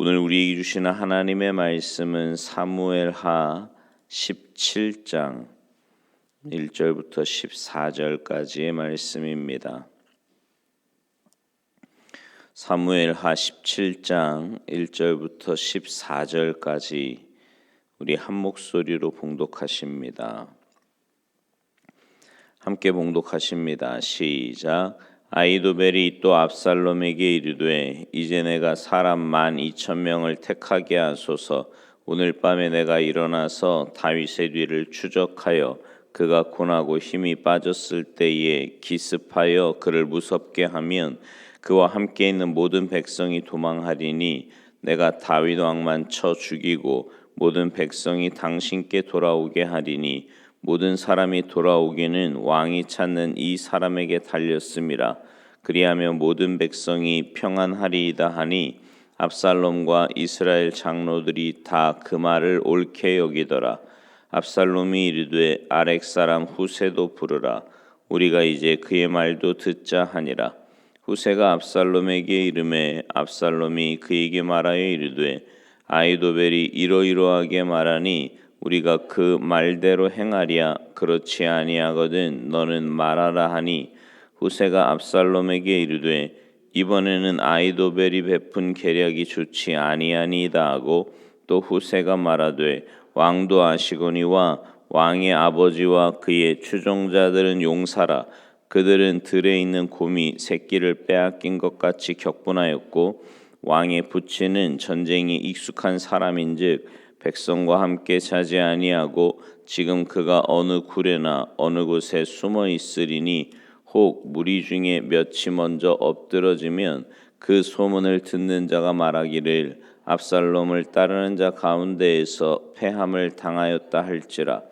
오늘 우리에게 주시는 하나님의 말씀은 사무엘하 17장 1절부터 14절까지의 말씀입니다. 사무엘하 17장 1절부터 14절까지 우리 한 목소리로 봉독하십니다. 함께 봉독하십니다. 시작. 아히도벨이 또 압살롬에게 이르되 이제 내가 사람 12,000명을 택하게 하소서. 오늘 밤에 내가 일어나서 다윗의 뒤를 추적하여 그가 고나고 힘이 빠졌을 때에 기습하여 그를 무섭게 하면 그와 함께 있는 모든 백성이 도망하리니 내가 다윗 왕만 쳐 죽이고 모든 백성이 당신께 돌아오게 하리니 모든 사람이 돌아오기는 왕이 찾는 이 사람에게 달렸음이라. 그리하며 모든 백성이 평안하리이다 하니 압살롬과 이스라엘 장로들이 다 그 말을 옳게 여기더라. 압살롬이 이르되 아렉 사람 후세도 부르라. 우리가 이제 그의 말도 듣자 하니라. 후세가 압살롬에게 이르매 압살롬이 그에게 말하여 이르되 아히도벨이 이러이러하게 말하니 우리가 그 말대로 행하랴. 그렇지 아니하거든 너는 말하라 하니 후세가 압살롬에게 이르되 이번에는 아히도벨이 베푼 계략이 좋지 아니하니이다 하고 또 후세가 말하되 왕도 아시거니와 왕의 아버지와 그의 추종자들은 용사라. 그들은 들에 있는 곰이 새끼를 빼앗긴 것 같이 격분하였고 왕의 부친은 전쟁이 익숙한 사람인즉 백성과 함께 자지 아니하고 지금 그가 어느 굴에나 어느 곳에 숨어 있으리니 혹 무리 중에 몇이 먼저 엎드러지면 그 소문을 듣는 자가 말하기를 압살롬을 따르는 자 가운데에서 패함을 당하였다 할지라.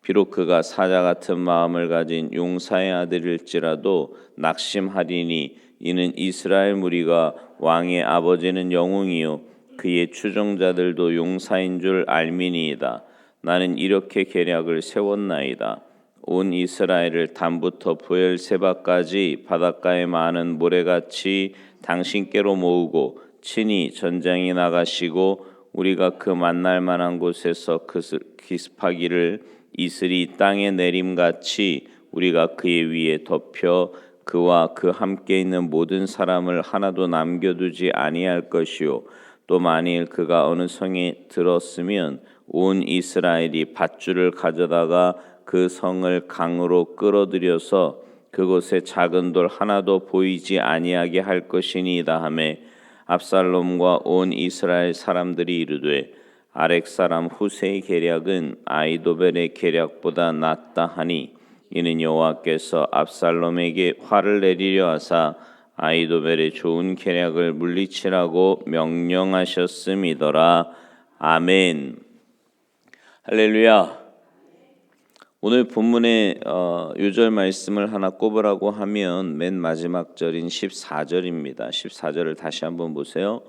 비록 그가 사자 같은 마음을 가진 용사의 아들일지라도 낙심하리니 이는 이스라엘 무리가 왕의 아버지는 영웅이요 그의 추종자들도 용사인 줄 알미니이다. 나는 이렇게 계략을 세웠나이다. 온 이스라엘을 단부터 브엘세바까지 바닷가에 많은 모래같이 당신께로 모으고 친히 전장에 나가시고 우리가 그 만날 만한 곳에서 기습하기를 이슬이 땅에 내림같이 우리가 그의 위에 덮여 그와 그 함께 있는 모든 사람을 하나도 남겨두지 아니할 것이요 또 만일 그가 어느 성에 들었으면 온 이스라엘이 밧줄을 가져다가 그 성을 강으로 끌어들여서 그곳에 작은 돌 하나도 보이지 아니하게 할 것이니이다 하매 압살롬과 온 이스라엘 사람들이 이르되 아렉 사람 후세의 계략은 아히도벨의 계략보다 낫다 하니 이는 여호와께서 압살롬에게 화를 내리려 하사 아히도벨의 좋은 계략을 물리치라고 명령하셨음이더라. 아멘. 할렐루야. 오늘 본문의 요절 말씀을 하나 꼽으라고 하면 맨 마지막 절인 14절입니다. 14절을 다시 한번 보세요.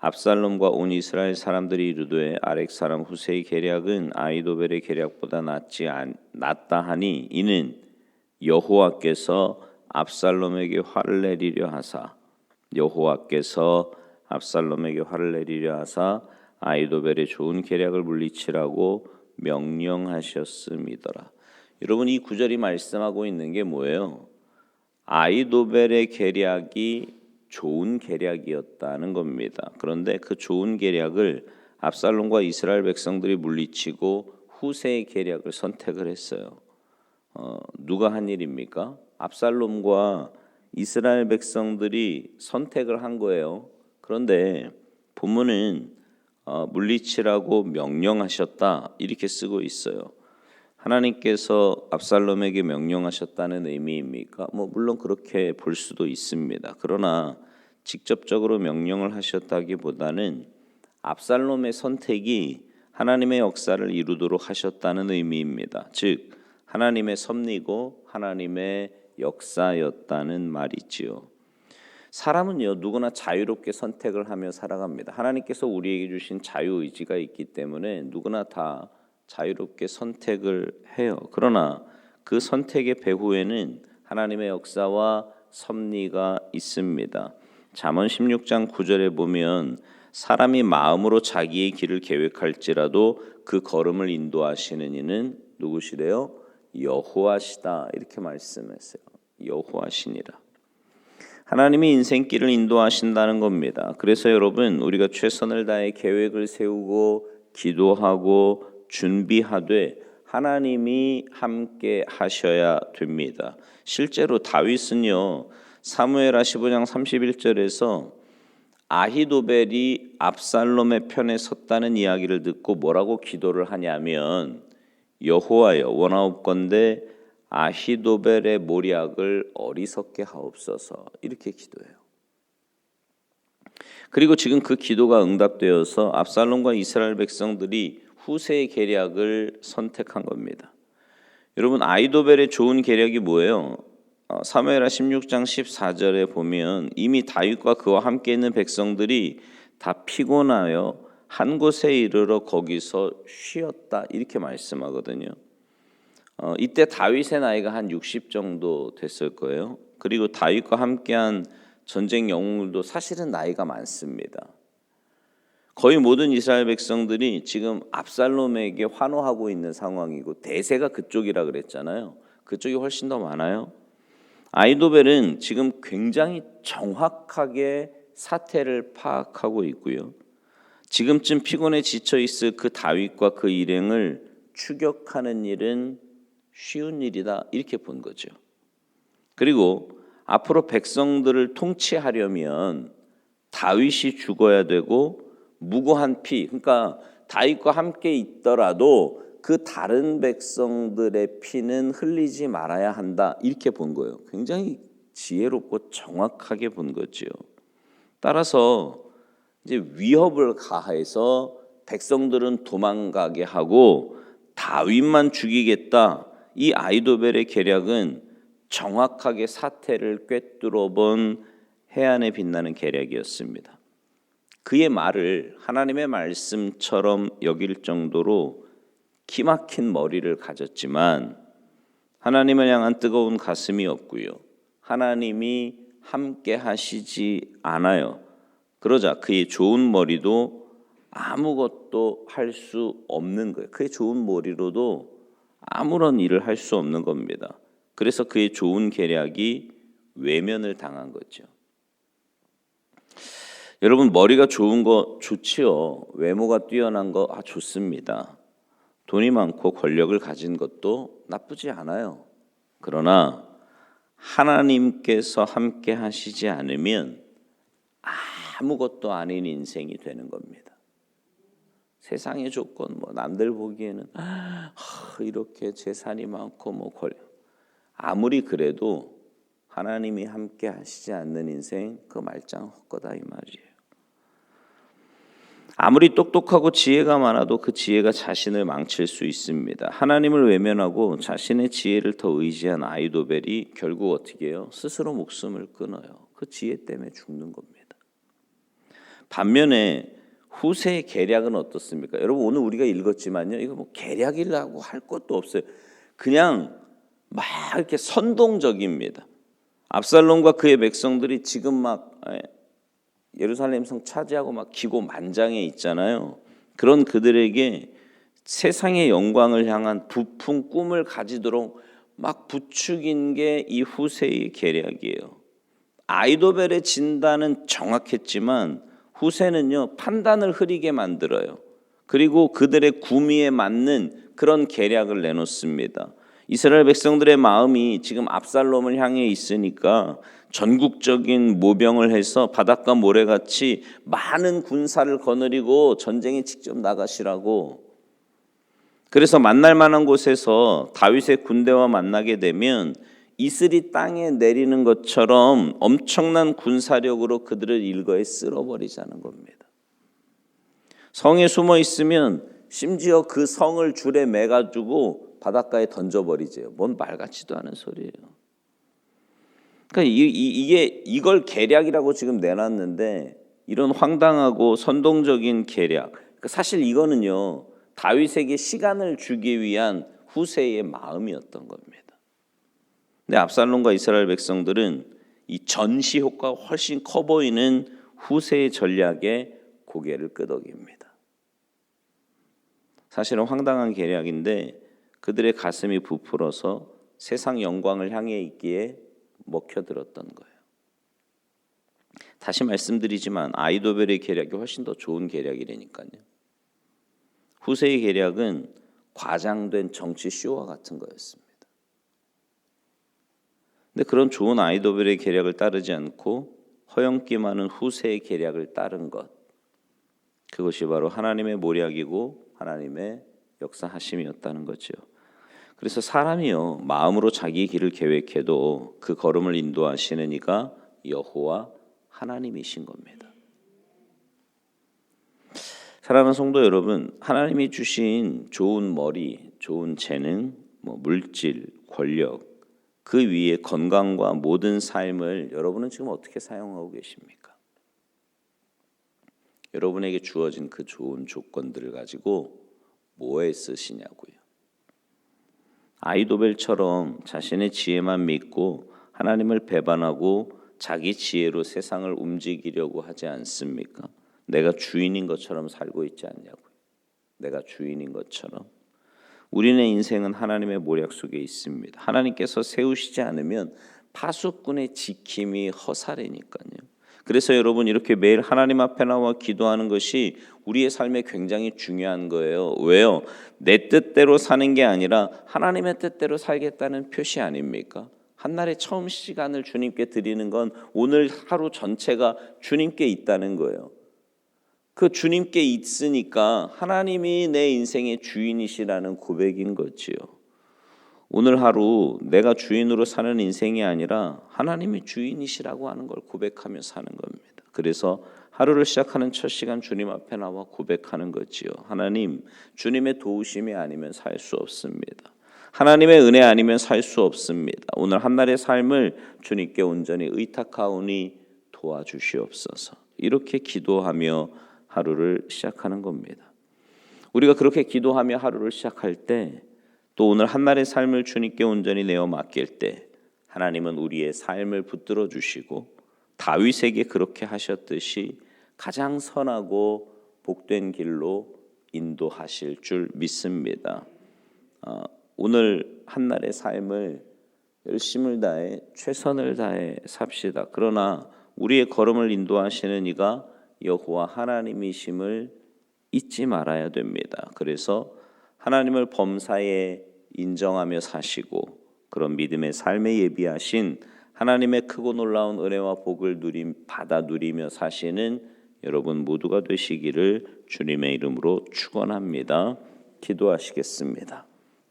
압살롬과 온 이스라엘 사람들이 이르되 아렉 사람 후세의 계략은 아히도벨의 계략보다 낫다 하니 이는 여호와께서 압살롬에게 화를 내리려 하사 아히도벨의 좋은 계략을 물리치라고 명령하셨음이더라. 여러분 이 구절이 말씀하고 있는 게 뭐예요? 아히도벨의 계략이 좋은 계략이었다는 겁니다. 그런데 그 좋은 계략을 압살롬과 이스라엘 백성들이 물리치고 후세의 계략을 선택을 했어요. 누가 한 일입니까? 압살롬과 이스라엘 백성들이 선택을 한 거예요. 그런데 본문은 물리치라고 명령하셨다 이렇게 쓰고 있어요. 하나님께서 압살롬에게 명령하셨다는 의미입니까? 물론 그렇게 볼 수도 있습니다. 그러나 직접적으로 명령을 하셨다기보다는 압살롬의 선택이 하나님의 역사를 이루도록 하셨다는 의미입니다. 즉 하나님의 섭리고 하나님의 역사였다는 말이지요. 사람은요 누구나 자유롭게 선택을 하며 살아갑니다. 하나님께서 우리에게 주신 자유의지가 있기 때문에 누구나 다 자유롭게 선택을 해요. 그러나 그 선택의 배후에는 하나님의 역사와 섭리가 있습니다. 잠언 16장 9절에 보면 사람이 마음으로 자기의 길을 계획할지라도 그 걸음을 인도하시는 이는 누구시래요? 여호와시다. 이렇게 말씀했어요. 여호와시니라. 하나님이 인생길을 인도하신다는 겁니다. 그래서 여러분, 우리가 최선을 다해 계획을 세우고 기도하고 준비하되 하나님이 함께 하셔야 됩니다. 실제로 다윗은요, 사무엘하 15장 31절에서 아히도벨이 압살롬의 편에 섰다는 이야기를 듣고 뭐라고 기도를 하냐면, 여호와여, 원하옵건대 아히도벨의 모략을 어리석게 하옵소서, 이렇게 기도해요. 그리고 지금 그 기도가 응답되어서 압살롬과 이스라엘 백성들이 후세의 계략을 선택한 겁니다. 여러분, 아히도벨의 좋은 계략이 뭐예요? 사무엘하 16장 14절에 보면 이미 다윗과 그와 함께 있는 백성들이 다 피곤하여 한 곳에 이르러 거기서 쉬었다, 이렇게 말씀하거든요. 이때 다윗의 나이가 한 60 정도 됐을 거예요. 그리고 다윗과 함께한 전쟁 영웅들도 사실은 나이가 많습니다. 거의 모든 이스라엘 백성들이 지금 압살롬에게 환호하고 있는 상황이고, 대세가 그쪽이라 그랬잖아요. 그쪽이 훨씬 더 많아요. 아히도벨은 지금 굉장히 정확하게 사태를 파악하고 있고요. 지금쯤 피곤에 지쳐 있을 그 다윗과 그 일행을 추격하는 일은 쉬운 일이다, 이렇게 본 거죠. 그리고 앞으로 백성들을 통치하려면 다윗이 죽어야 되고 무고한 피, 그러니까 다윗과 함께 있더라도 그 다른 백성들의 피는 흘리지 말아야 한다, 이렇게 본 거예요. 굉장히 지혜롭고 정확하게 본 거죠. 따라서 이제 위협을 가해서 백성들은 도망가게 하고 다윗만 죽이겠다, 이 아히도벨의 계략은 정확하게 사태를 꿰뚫어 본 해안에 빛나는 계략이었습니다. 그의 말을 하나님의 말씀처럼 여길 정도로 기막힌 머리를 가졌지만 하나님을 향한 뜨거운 가슴이 없고요. 하나님이 함께 하시지 않아요. 그러자 그의 좋은 머리도 아무것도 할 수 없는 거예요. 그의 좋은 머리로도 아무런 일을 할 수 없는 겁니다. 그래서 그의 좋은 계략이 외면을 당한 거죠. 여러분, 머리가 좋은 거 좋지요. 외모가 뛰어난 거 좋습니다. 돈이 많고 권력을 가진 것도 나쁘지 않아요. 그러나 하나님께서 함께 하시지 않으면 아무것도 아닌 인생이 되는 겁니다. 세상의 조건, 남들 보기에는 이렇게 재산이 많고 권력, 아무리 그래도 하나님이 함께 하시지 않는 인생, 그 말짱 헛거다, 이 말이에요. 아무리 똑똑하고 지혜가 많아도 그 지혜가 자신을 망칠 수 있습니다. 하나님을 외면하고 자신의 지혜를 더 의지한 아히도벨이 결국 어떻게 해요? 스스로 목숨을 끊어요. 그 지혜 때문에 죽는 겁니다. 반면에 후세의 계략은 어떻습니까? 여러분, 오늘 우리가 읽었지만요, 이거 계략이라고 할 것도 없어요. 그냥 막 이렇게 선동적입니다. 압살롬과 그의 백성들이 지금 막 예루살렘 성 차지하고 막 기고만장해 있잖아요. 그런 그들에게 세상의 영광을 향한 부푼 꿈을 가지도록 막 부추긴 게 이 후세의 계략이에요. 아히도벨의 진단은 정확했지만 후세는요, 판단을 흐리게 만들어요. 그리고 그들의 구미에 맞는 그런 계략을 내놓습니다. 이스라엘 백성들의 마음이 지금 압살롬을 향해 있으니까 전국적인 모병을 해서 바닷가 모래같이 많은 군사를 거느리고 전쟁에 직접 나가시라고. 그래서 만날 만한 곳에서 다윗의 군대와 만나게 되면 이슬이 땅에 내리는 것처럼 엄청난 군사력으로 그들을 일거에 쓸어버리자는 겁니다. 성에 숨어 있으면 심지어 그 성을 줄에 매가지고 바닷가에 던져버리죠. 뭔 말 같지도 않은 소리예요. 그러니까 이걸 계략이라고 지금 내놨는데, 이런 황당하고 선동적인 계략, 그러니까 사실 이거는요, 다윗에게 시간을 주기 위한 후세의 마음이었던 겁니다. 근데 압살롬과 이스라엘 백성들은 이 전시 효과가 훨씬 커 보이는 후세의 전략에 고개를 끄덕입니다. 사실은 황당한 계략인데 그들의 가슴이 부풀어서 세상 영광을 향해 있기에 먹혀들었던 거예요. 다시 말씀드리지만 아히도벨의 계략이 훨씬 더 좋은 계략이라니까요. 후세의 계략은 과장된 정치 쇼와 같은 거였습니다. 근데 그런 좋은 아히도벨의 계략을 따르지 않고 허영기 많은 후세의 계략을 따른 것, 그것이 바로 하나님의 모략이고 하나님의 역사하심이었다는 거죠. 그래서 사람이요 마음으로 자기 길을 계획해도 그 걸음을 인도하시는 이가 여호와 하나님이신 겁니다. 사랑하는 성도 여러분, 하나님이 주신 좋은 머리, 좋은 재능, 물질, 권력, 그 위에 건강과 모든 삶을 여러분은 지금 어떻게 사용하고 계십니까? 여러분에게 주어진 그 좋은 조건들을 가지고 뭐에 쓰시냐고요. 아히도벨처럼 자신의 지혜만 믿고 하나님을 배반하고 자기 지혜로 세상을 움직이려고 하지 않습니까? 내가 주인인 것처럼 살고 있지 않냐고요. 내가 주인인 것처럼. 우리네 인생은 하나님의 모략 속에 있습니다. 하나님께서 세우시지 않으면 파수꾼의 지킴이 허사라니까요. 그래서 여러분 이렇게 매일 하나님 앞에 나와 기도하는 것이 우리의 삶에 굉장히 중요한 거예요. 왜요? 내 뜻대로 사는 게 아니라 하나님의 뜻대로 살겠다는 표시 아닙니까? 한날의 처음 시간을 주님께 드리는 건 오늘 하루 전체가 주님께 있다는 거예요. 그 주님께 있으니까 하나님이 내 인생의 주인이시라는 고백인 거지요. 오늘 하루 내가 주인으로 사는 인생이 아니라 하나님이 주인이시라고 하는 걸 고백하며 사는 겁니다. 그래서 하루를 시작하는 첫 시간 주님 앞에 나와 고백하는 거지요. 하나님, 주님의 도우심이 아니면 살 수 없습니다. 하나님의 은혜 아니면 살 수 없습니다. 오늘 한날의 삶을 주님께 온전히 의탁하오니 도와주시옵소서. 이렇게 기도하며 하루를 시작하는 겁니다. 우리가 그렇게 기도하며 하루를 시작할 때, 또 오늘 한날의 삶을 주님께 온전히 내어 맡길 때 하나님은 우리의 삶을 붙들어 주시고 다윗에게 그렇게 하셨듯이 가장 선하고 복된 길로 인도하실 줄 믿습니다. 오늘 한날의 삶을 열심을 다해 최선을 다해 삽시다. 그러나 우리의 걸음을 인도하시는 이가 여호와 하나님이심을 잊지 말아야 됩니다. 그래서 하나님을 범사에 인정하며 사시고 그런 믿음의 삶에 예비하신 하나님의 크고 놀라운 은혜와 복을 받아 누리며 사시는 여러분 모두가 되시기를 주님의 이름으로 축원합니다. 기도하시겠습니다.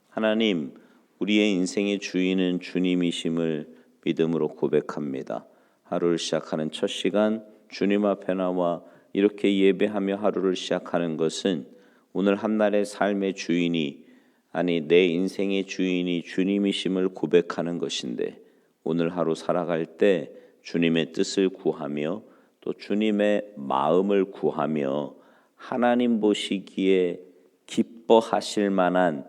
하나님, 우리의 인생의 주인은 주님이심을 믿음으로 고백합니다. 하루를 시작하는 첫 시간 주님 앞에 나와 이렇게 예배하며 하루를 시작하는 것은 오늘 한날의 삶의 주인이 아니 내 인생의 주인이 주님이심을 고백하는 것인데 오늘 하루 살아갈 때 주님의 뜻을 구하며 또 주님의 마음을 구하며 하나님 보시기에 기뻐하실 만한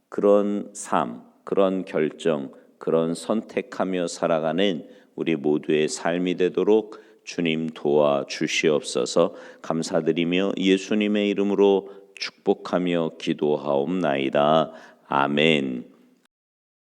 그런 삶, 그런 결정, 그런 선택하며 살아가는 우리 모두의 삶이 되도록 주님 도와주시옵소서. 감사드리며 예수님의 이름으로 축복하며 기도하옵나이다. 아멘.